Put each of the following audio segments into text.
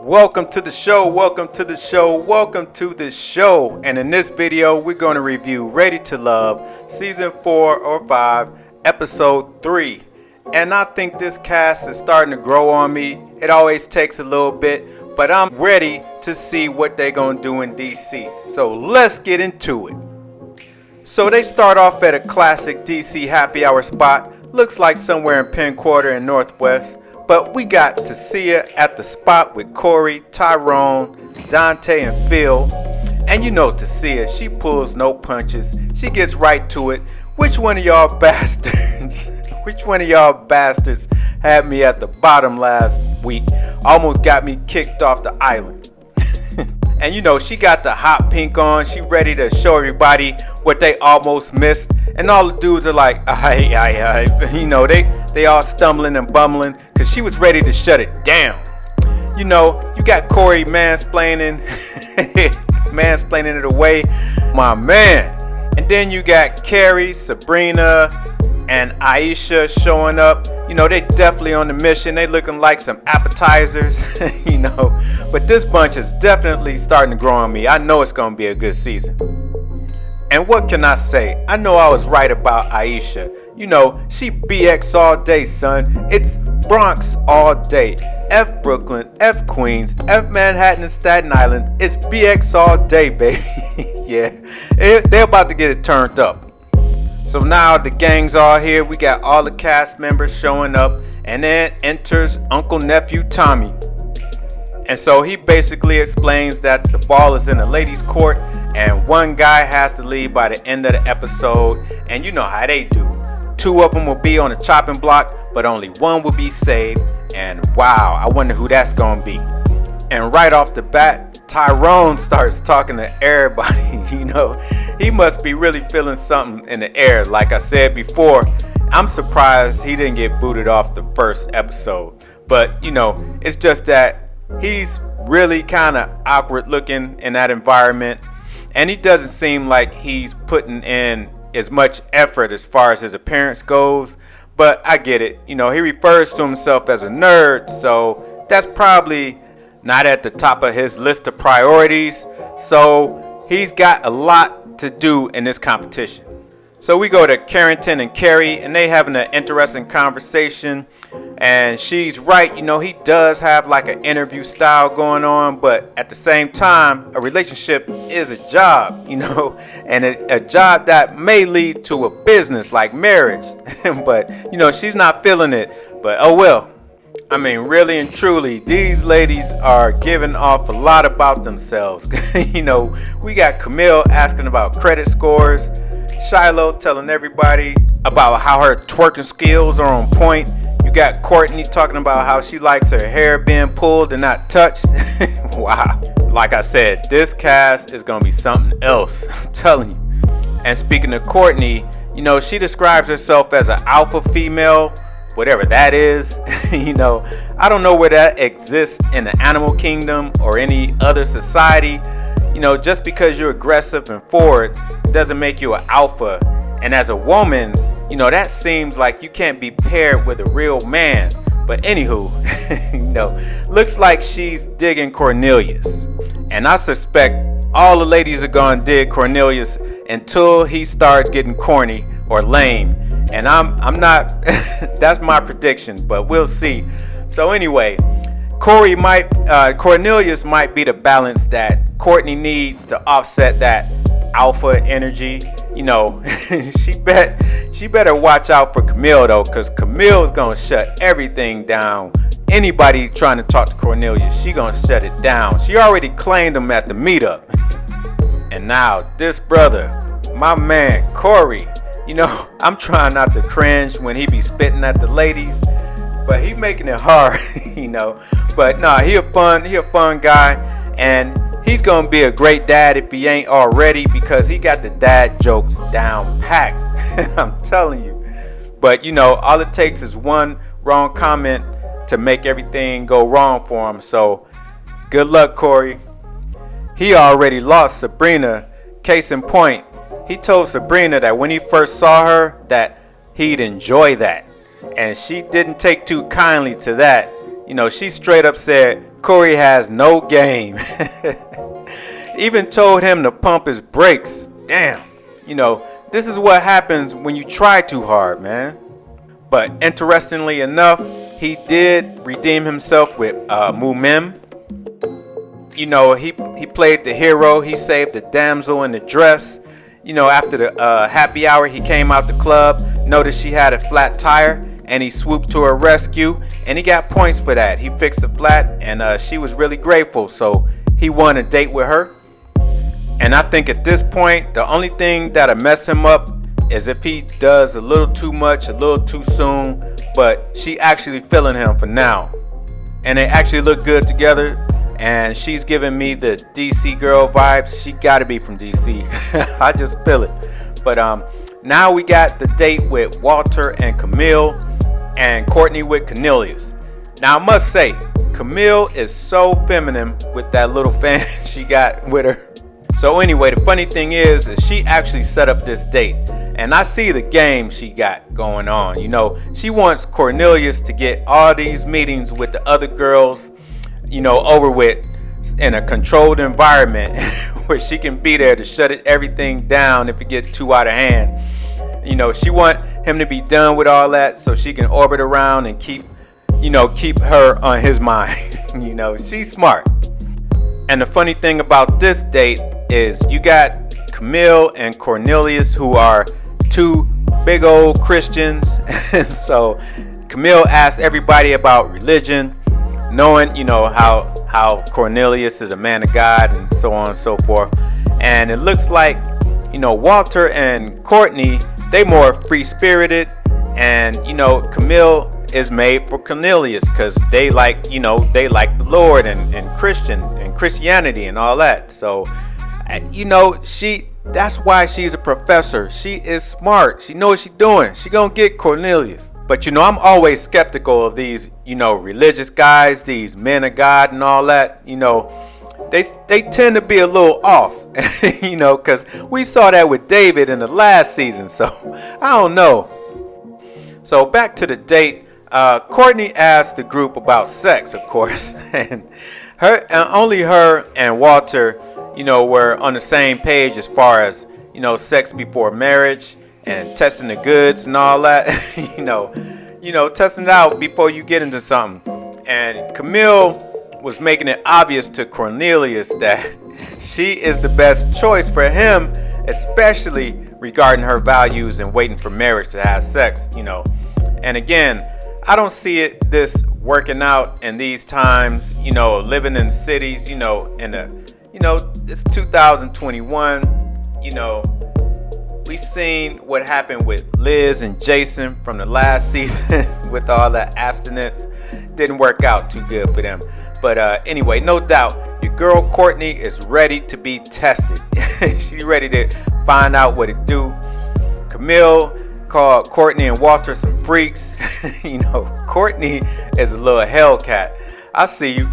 Welcome to the show, welcome to the show, welcome to the show. And in this video, we're going to review Ready to Love, Season 4 or 5, Episode 3. And I think this cast is starting to grow on me. It always takes a little bit, but I'm ready to see what they're going to do in DC. So let's get into it. So they start off at a classic DC happy hour spot. Looks like somewhere in Penn Quarter in Northwest. But we got to see her at the spot with Corey, Tyrone, Dante, and Phil. And you know Tasia, she pulls no punches. She gets right to it. Which one of y'all bastards, had me at the bottom last week? Almost got me kicked off the island. And you know, she got the hot pink on. She ready to show everybody what they almost missed. And all the dudes are like, you know, they all stumbling and bumbling because she was ready to shut it down. You know, you got Corey mansplaining, mansplaining it away, my man. And then you got Carrie, Sabrina, and Aisha showing up. You know, they definitely on the mission. They looking like some appetizers, you know. But this bunch is definitely starting to grow on me. I know it's going to be a good season. And what can I say? I know I was right about Aisha. You know, she BX all day, son. It's Bronx all day. F Brooklyn, F Queens, F Manhattan and Staten Island. It's BX all day, baby. Yeah, they're about to get it turned up. So now the gang's all here. We got all the cast members showing up. And then enters Uncle Nephew Tommy. And so he basically explains that the ball is in the ladies' court. And one guy has to leave by the end of the episode. And you know how they do. 2 of them will be on the chopping block, but only 1 will be saved. And wow, I wonder who that's going to be. And right off the bat, Tyrone starts talking to everybody. You know, he must be really feeling something in the air. Like I said before, I'm surprised he didn't get booted off the first episode. But, you know, it's just that he's really kind of awkward looking in that environment. And he doesn't seem like he's putting in as much effort as far as his appearance goes. But I get it. You know, he refers to himself as a nerd. So that's probably not at the top of his list of priorities. So he's got a lot to do in this competition. So we go to Carrington and Carrie, and they having an interesting conversation. And she's right, you know, he does have like an interview style going on, but at the same time, a relationship is a job, you know, and a job that may lead to a business like marriage. But, you know, she's not feeling it, but oh well. I mean, really and truly, these ladies are giving off a lot about themselves. You know, we got Camille asking about credit scores, Shiloh telling everybody about how her twerking skills are on point. You got Courtney talking about how she likes her hair being pulled and not touched. Wow. Like I said, this cast is going to be something else. I'm telling you. And speaking of Courtney, you know, she describes herself as an alpha female, whatever that is. You know, I don't know where that exists in the animal kingdom or any other society. You know, just because you're aggressive and forward doesn't make you an alpha. And as a woman, you know, that seems like you can't be paired with a real man. But anywho, you know, looks like she's digging Cornelius. And I suspect all the ladies are going to dig Cornelius until he starts getting corny or lame. And I'm not, that's my prediction, but we'll see. So anyway, Cornelius might be the balance that Courtney needs to offset that alpha energy. You know, she better watch out for Camille though, because Camille's gonna shut everything down. Anybody trying to talk to Cornelius, she gonna shut it down. She already claimed him at the meetup. And now this brother, my man Corey, you know, I'm trying not to cringe when he be spitting at the ladies, but he making it hard, you know. But nah, he a fun guy, and he's gonna be a great dad if he ain't already, because he got the dad jokes down packed. I'm telling you. But you know, all it takes is one wrong comment to make everything go wrong for him. So good luck, Corey. He already lost Sabrina. Case in point, he told Sabrina that when he first saw her that he'd enjoy that, and she didn't take too kindly to that. she straight up said Corey has no game. Even told him to pump his brakes. Damn. This is what happens when you try too hard, man. But interestingly enough, he did redeem himself with Mumim. He played the hero. He saved the damsel in the dress. After the happy hour, he came out the club, noticed she had a flat tire, and he swooped to her rescue, and he got points for that. He fixed the flat, and she was really grateful, so he won a date with her. And I think at this point, the only thing that'll mess him up is if he does a little too much, a little too soon, but she actually feeling him for now. And they actually look good together, and she's giving me the DC girl vibes. She gotta be from DC. I just feel it. But now we got the date with Walter and Camille, and Courtney with Cornelius. Now I must say, Camille is so feminine with that little fan she got with her. So anyway, the funny thing is she actually set up this date. And I see the game she got going on. She wants Cornelius to get all these meetings with the other girls, over with in a controlled environment where she can be there to shut everything down if it gets too out of hand. She want him to be done with all that so she can orbit around and keep her on his mind. She's smart. And the funny thing about this date is you got Camille and Cornelius, who are two big old Christians. So Camille asked everybody about religion, knowing how Cornelius is a man of God and so on and so forth. And it looks like Walter and Courtney, they more free spirited, and Camille is made for Cornelius because they like the Lord and Christianity and all that. So that's why she's a professor. She is smart. She knows what she's doing. She gonna get Cornelius. But I'm always skeptical of these religious guys, these men of God and all that. They tend to be a little off, because we saw that with David in the last season. So I don't know. So back to the date. Courtney asked the group about sex, of course, and only her and Walter, were on the same page as far as sex before marriage and testing the goods and all that. Testing it out before you get into something. And Camille was making it obvious to Cornelius that she is the best choice for him, especially regarding her values and waiting for marriage to have sex. And again, I don't see this working out in these times, living in the cities, it's 2021, we've seen what happened with Liz and Jason from the last season with all that abstinence. Didn't work out too good for them. But anyway, no doubt, your girl Courtney is ready to be tested. She's ready to find out what it do. Camille called Courtney and Walter some freaks. Courtney is a little Hellcat. I see you.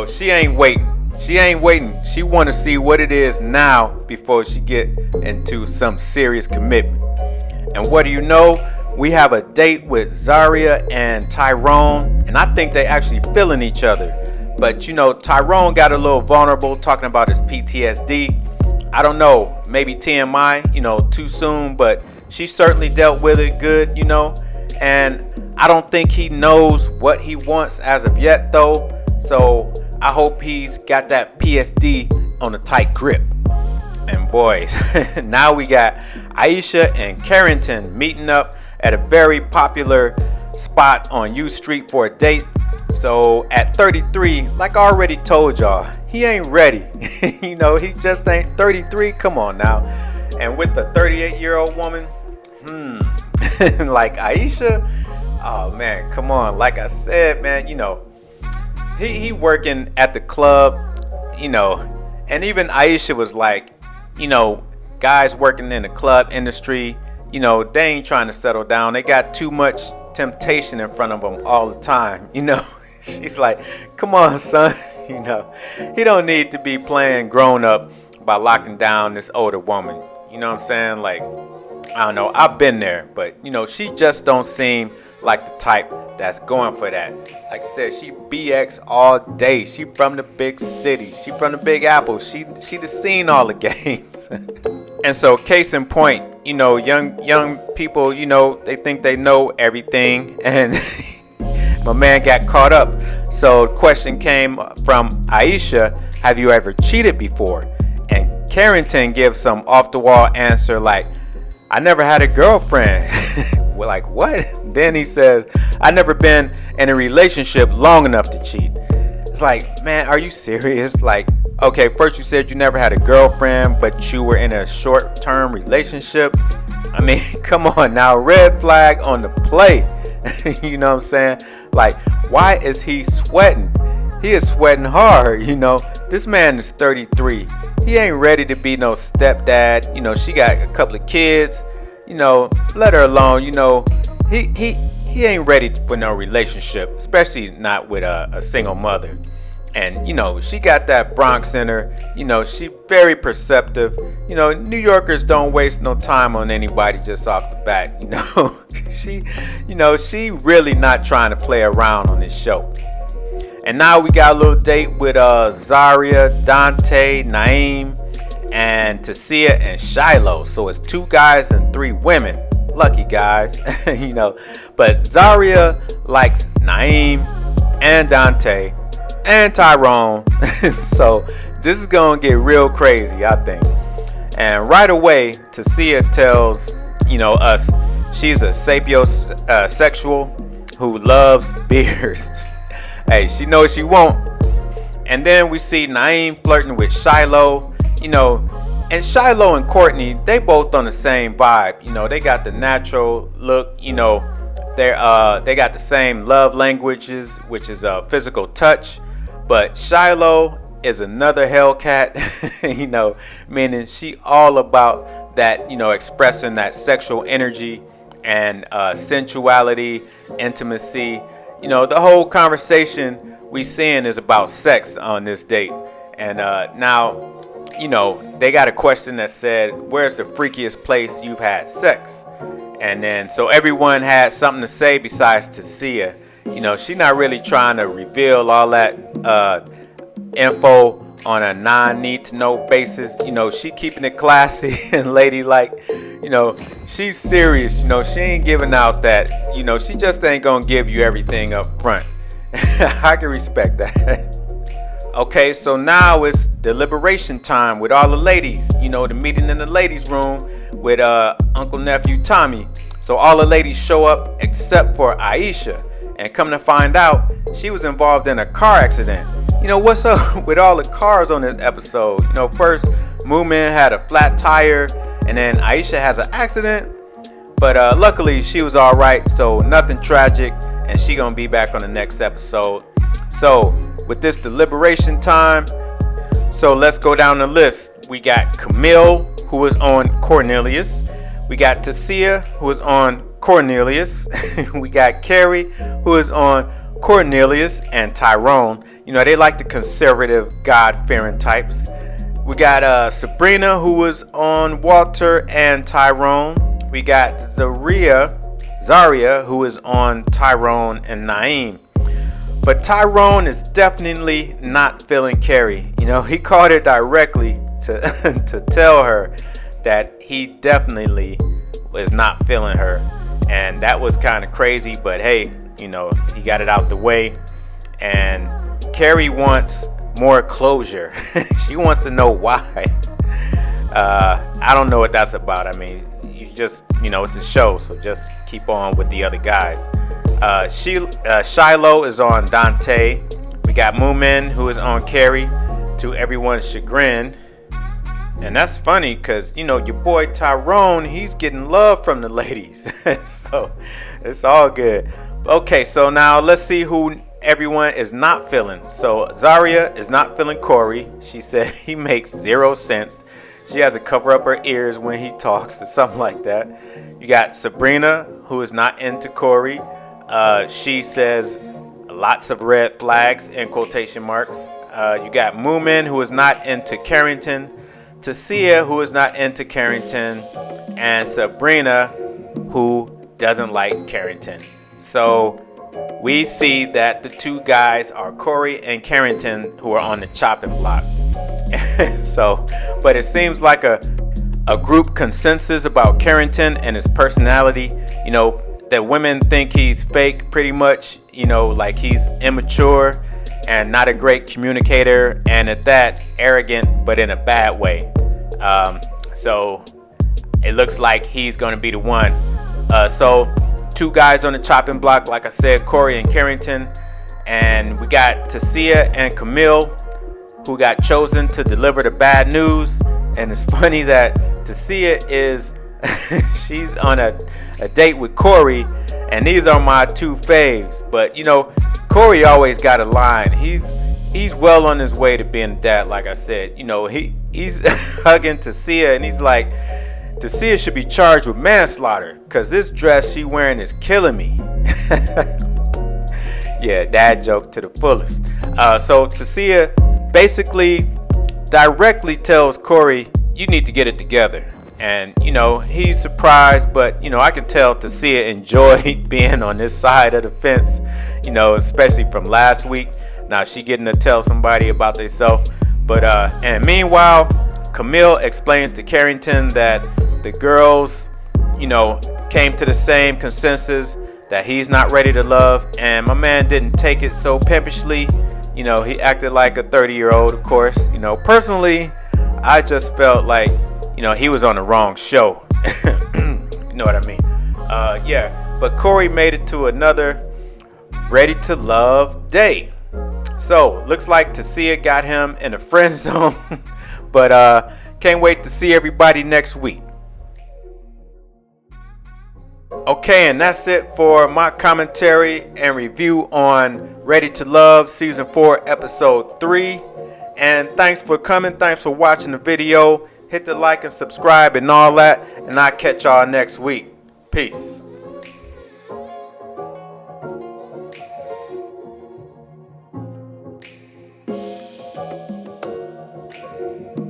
She ain't waiting. She want to see what it is now before she get into some serious commitment. And what do you know? We have a date with Zaria and Tyrone, and I think they actually feeling each other. But Tyrone got a little vulnerable talking about his PTSD. I don't know, maybe TMI, too soon, but she certainly dealt with it good, and I don't think he knows what he wants as of yet though. So I hope he's got that PSD on a tight grip. And boys, now we got Aisha and Carrington meeting up at a very popular spot on U Street for a date. So at 33, like I already told y'all, he ain't ready. He just ain't 33. Come on now. And with a 38-year-old woman, like Aisha, oh man, come on. Like I said, man, he working at the club, and even Aisha was like, guys working in the club industry, they ain't trying to settle down. They got too much temptation in front of them all the time. She's like, come on, son. He don't need to be playing grown up by locking down this older woman. You know what I'm saying? Like, I don't know. I've been there, but she just don't seem like the type that's going for that. Like I said, she BX all day. She from the big city. She from the Big Apple. She done seen all the games. And so, case in point, young people, they think they know everything, and my man got caught up. So the question came from Aisha, have you ever cheated before? And Carrington gives some off the wall answer like, I never had a girlfriend. We're like, what? Then he says, I never been in a relationship long enough to cheat. It's like, man, are you serious? Like, okay, first you said you never had a girlfriend, but you were in a short-term relationship. I mean, come on now, red flag on the plate. You know what I'm saying? Like, why is he sweating? He is sweating hard, This man is 33. He ain't ready to be no stepdad. She got a couple of kids. Let her alone. He ain't ready for no relationship, especially not with a single mother. And, she got that Bronx in her. She very perceptive. New Yorkers don't waste no time on anybody just off the bat. She really not trying to play around on this show. And now we got a little date with Zaria, Dante, Naeem, and Tasia and Shiloh. So it's 2 guys and 3 women. Lucky guys, But Zaria likes Naeem and Dante and Tyrone. So this is gonna get real crazy, I think. And right away, Tasia tells us she's a sapiosexual who loves beers. Hey, she knows she won't. And then we see Naeem flirting with Shiloh, and Shiloh and Courtney, they both on the same vibe. They got the natural look, they got the same love languages, which is physical touch. But Shiloh is another Hellcat, meaning she all about that, expressing that sexual energy and sensuality, intimacy. The whole conversation we seeing is about sex on this date. And now, they got a question that said, where's the freakiest place you've had sex? And then, so everyone had something to say besides Tasia. She not really trying to reveal all that info on a non-need-to-know basis. She keeping it classy and ladylike. She's serious. She ain't giving out that. She just ain't gonna give you everything up front. I can respect that. Okay, so now it's deliberation time with all the ladies. The meeting in the ladies' room with Uncle Nephew Tommy. So all the ladies show up except for Aisha. And come to find out, she was involved in a car accident. What's up with all the cars on this episode? First, Moomin had a flat tire, and then Aisha has an accident. But luckily, she was all right, so nothing tragic, and she gonna be back on the next episode. So, with this deliberation time, so let's go down the list. We got Camille, who is on Cornelius. We got Tasia, who is on Cornelius. We got Carrie, who is on Cornelius, and Tyrone. They like the conservative, God-fearing types. We got Sabrina, who is on Walter and Tyrone. We got Zaria, who is on Tyrone and Naeem. But Tyrone is definitely not feeling Carrie. He called her directly to tell her that he definitely is not feeling her. And that was kind of crazy, but hey, he got it out the way. And Carrie wants more closure. She wants to know why. I don't know what that's about. I mean, you just, it's a show, so just keep on with the other guys. Shiloh is on Dante. We got Moomin, who is on Carrie, to everyone's chagrin. And that's funny because, your boy Tyrone, he's getting love from the ladies. So it's all good. Okay, so now let's see who everyone is not feeling. So Zaria is not feeling Corey. She said he makes 0 sense. She has to cover up her ears when he talks or something like that. You got Sabrina, who is not into Corey. She says lots of red flags in quotation marks. You got Moomin, who is not into Carrington. Tasia, who is not into Carrington, and Sabrina, who doesn't like Carrington. So we see that the two guys are Corey and Carrington, who are on the chopping block. So, but it seems like a group consensus about Carrington and his personality. You know, that women think he's fake pretty much, you know, like he's immature and not a great communicator, and at that, arrogant, but in a bad way. So it looks like he's going to be the one. So two guys on the chopping block, like I said, Corey and Carrington, and we got Tasia and Camille, who got chosen to deliver the bad news. And it's funny that Tasia is she's on a date with Corey, and these are my two faves. But you know, Corey always got a line. He's well on his way to being a dad. Like I said, you know, he's hugging Tasia, and he's like, Tasia should be charged with manslaughter because this dress she wearing is killing me. Yeah, dad joke to the fullest. So Tasia basically directly tells Corey, you need to get it together. And you know, he's surprised, but you know, I can tell Tasia enjoyed being on this side of the fence, you know, especially from last week. Now she getting to tell somebody about themselves. But and meanwhile, Camille explains to Carrington that the girls, you know, came to the same consensus that he's not ready to love, and my man didn't take it so pimpishly. You know, he acted like a 30-year-old, of course. You know, personally, I just felt like, you know, he was on the wrong show. You know what I mean? Yeah, but Corey made it to another Ready to Love day. So, looks like Tasia got him in a friend zone. But can't wait to see everybody next week. Okay, and that's it for my commentary and review on Ready to Love Season 4, Episode 3. And thanks for coming. Thanks for watching the video. Hit the like and subscribe and all that. And I'll catch y'all next week. Peace.